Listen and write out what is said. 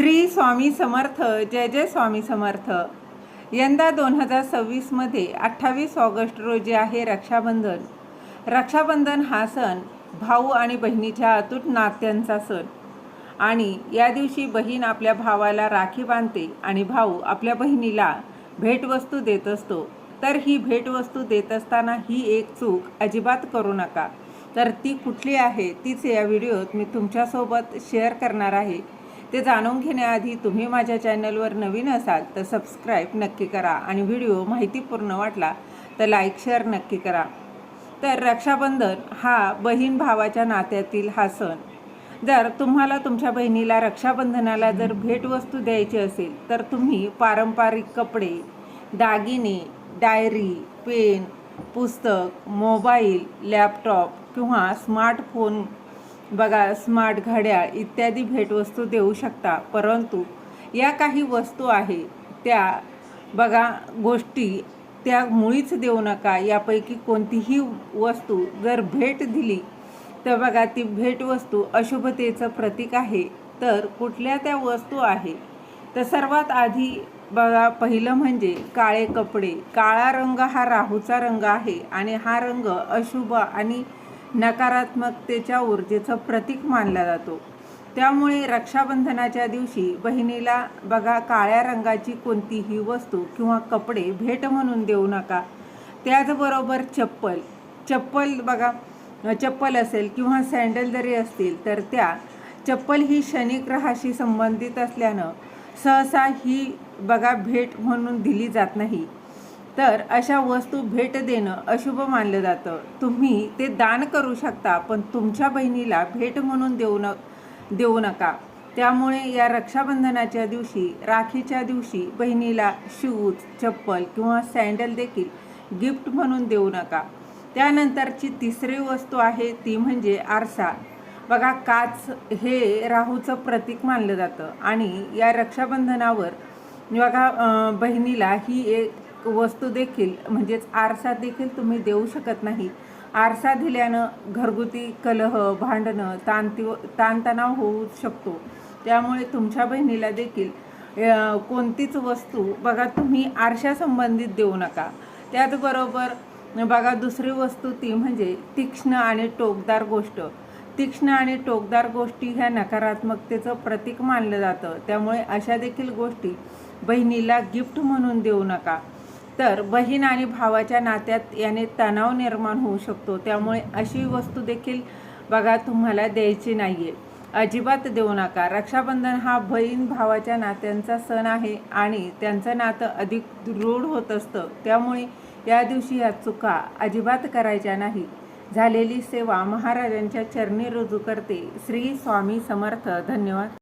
श्री स्वामी समर्थ. जय जय स्वामी समर्थ. यंदा 2026मध्ये 28 ऑगस्ट रोजी आहे रक्षाबंधन. रक्षाबंधन हा सण भाऊ आणि बहिणीच्या अतूट नात्यांचा सण आणि या दिवशी बहीण आपल्या भावाला राखी बांधते आणि भाऊ आपल्या बहिणीला भेटवस्तू देत असतो. तर ही भेटवस्तू देत असताना ही एक चूक अजिबात करू नका. तर ती कुठली आहे तीच या व्हिडिओत मी तुमच्यासोबत शेअर करणार आहे. ते जाणून घेण्याआधी तुम्ही माझ्या चॅनलवर नवीन असाल तर सबस्क्राईब नक्की करा आणि व्हिडिओ माहितीपूर्ण वाटला तर लाईक शेअर नक्की करा. तर रक्षाबंधन हा बहीण भावाच्या नात्यातील हा सण. जर तुम्हाला तुमच्या बहिणीला रक्षाबंधनाला जर भेटवस्तू द्यायची असेल तर तुम्ही पारंपरिक कपडे, दागिने, डायरी, पेन, पुस्तक, मोबाईल, लॅपटॉप किंवा स्मार्टफोन स्मार्ट घड्याळ इत्यादी भेटवस्तू देऊ शकता. परंतु या काही वस्तू आहे त्या गोष्टी त्या मुळीच देऊ नका. यापैकी कोणतीही वस्तू जर भेट दिली तर ती भेटवस्तू अशुभतेचं प्रतीक आहे. तर कुठल्या त्या वस्तू आहे तर सर्वात आधी पहिलं म्हणजे काळे कपडे. काळा रंग हा राहूचा रंग आहे आणि हा रंग अशुभ आणि नकारात्मकतेच्या ऊर्जेचं प्रतीक मानला जातो. त्यामुळे रक्षाबंधनाच्या दिवशी बहिणीला काळ्या रंगाची कोणतीही वस्तू किंवा कपडे भेट म्हणून देऊ नका. त्याचबरोबर चप्पल असेल किंवा सँडल जरी असतील तर त्या चप्पल ही शनी ग्रहाशी संबंधित असल्यानं सहसा ही भेट म्हणून दिली जात नाही. तर अशा वस्तू भेट देणं अशुभ मानलं जातं. तुम्ही ते दान करू शकता पण तुमच्या बहिणीला भेट म्हणून देऊ नका. त्यामुळे या रक्षाबंधनाच्या दिवशी, राखीच्या दिवशी बहिणीला शूज, चप्पल किंवा सँडल देखील गिफ्ट म्हणून देऊ नका. त्यानंतरची तिसरी वस्तू आहे ती म्हणजे आरसा. काच हे राहूचं प्रतीक मानलं जातं आणि या रक्षाबंधनावर बहिणीला ही एक वस्तू देखील म्हणजेच आरसा देखील तुम्ही देऊ शकत नाही. आरसा दिल्यानं घरगुती कलह, भांडणं, ताणतणाव होऊ शकतो. त्यामुळे तुमच्या बहिणीला देखील कोणतीच वस्तू तुम्ही आरशासंबंधित देऊ नका. त्याचबरोबर दुसरी वस्तू ती म्हणजे तीक्ष्ण आणि टोकदार गोष्ट. तीक्ष्ण आणि टोकदार गोष्टी ह्या नकारात्मकतेचं प्रतीक मानलं जातं. त्यामुळे अशा देखील गोष्टी बहिणीला गिफ्ट म्हणून देऊ नका. तर बहीण आणि भावाच्या नात्यात याने तणाव निर्माण होऊ शकतो. त्यामुळे अशी वस्तू देखील तुम्हाला द्यायची नाही आहे. अजिबात देऊ नका. रक्षाबंधन हा बहीण भावाच्या नात्यांचा सण आहे आणि त्यांचं नातं अधिक दृढ होत असतं. त्यामुळे या दिवशी या चुका अजिबात करायच्या नाही. झालेली सेवा महाराजांच्या चरणी रुजू करते. श्री स्वामी समर्थ. धन्यवाद.